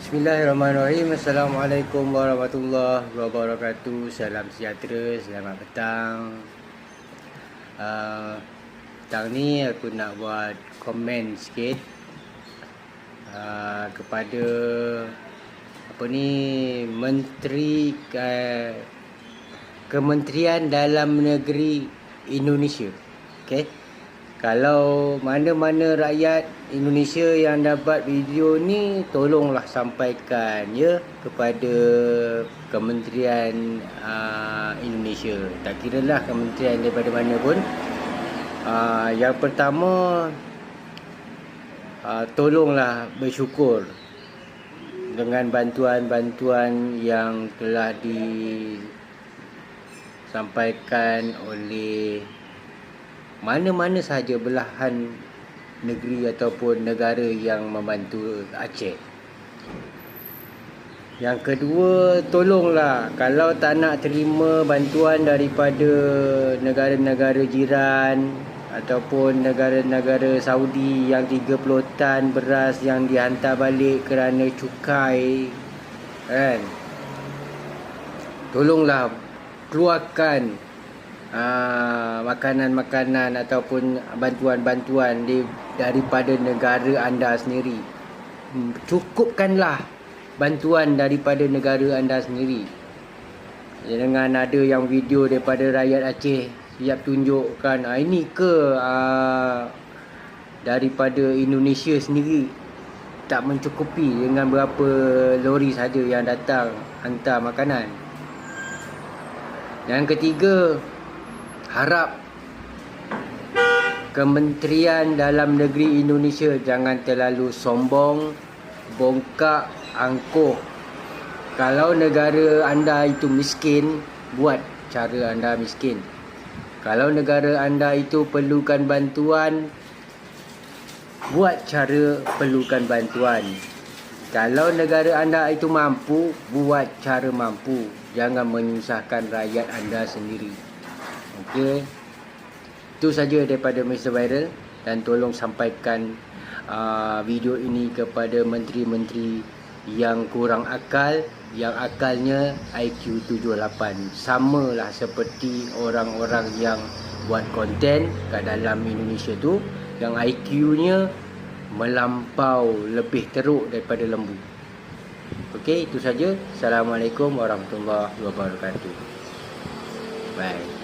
Bismillahirrahmanirrahim. Assalamualaikum warahmatullahi wabarakatuh. Salam sejahtera, selamat petang. Petang ni aku nak buat komen sikit kepada Menteri Kementerian Dalam Negeri Indonesia. Okey. Kalau mana-mana rakyat Indonesia yang dapat video ni, tolonglah sampaikan ya kepada Kementerian Indonesia. Tak kira lah kementerian daripada mana pun. Yang pertama, tolonglah bersyukur dengan bantuan-bantuan yang telah disampaikan oleh mana-mana sahaja belahan negeri ataupun negara yang membantu Aceh. Yang kedua, tolonglah kalau tak nak terima bantuan daripada negara-negara jiran ataupun negara-negara Saudi yang 30 tan beras yang dihantar balik kerana cukai, kan? Tolonglah keluarkan makanan-makanan ataupun bantuan-bantuan daripada negara anda sendiri. Cukupkanlah bantuan daripada negara anda sendiri. Jangan ada yang video daripada rakyat Aceh siap tunjukkan ini ke daripada Indonesia sendiri tak mencukupi dengan berapa lori saja yang datang hantar makanan. Yang ketiga, harap Kementerian Dalam Negeri Indonesia jangan terlalu sombong, bongkak, angkuh. Kalau negara anda itu miskin, buat cara anda miskin. Kalau negara anda itu perlukan bantuan, buat cara perlukan bantuan. Kalau negara anda itu mampu, buat cara mampu. Jangan menyusahkan rakyat anda sendiri. Okey. Itu saja daripada Mr. Viral, dan tolong sampaikan video ini kepada menteri-menteri yang kurang akal, yang akalnya IQ 78. Samalah seperti orang-orang yang buat konten kat dalam Indonesia tu, yang IQ-nya melampau, lebih teruk daripada lembu. Okey, itu saja. Assalamualaikum warahmatullahi wabarakatuh. Bye.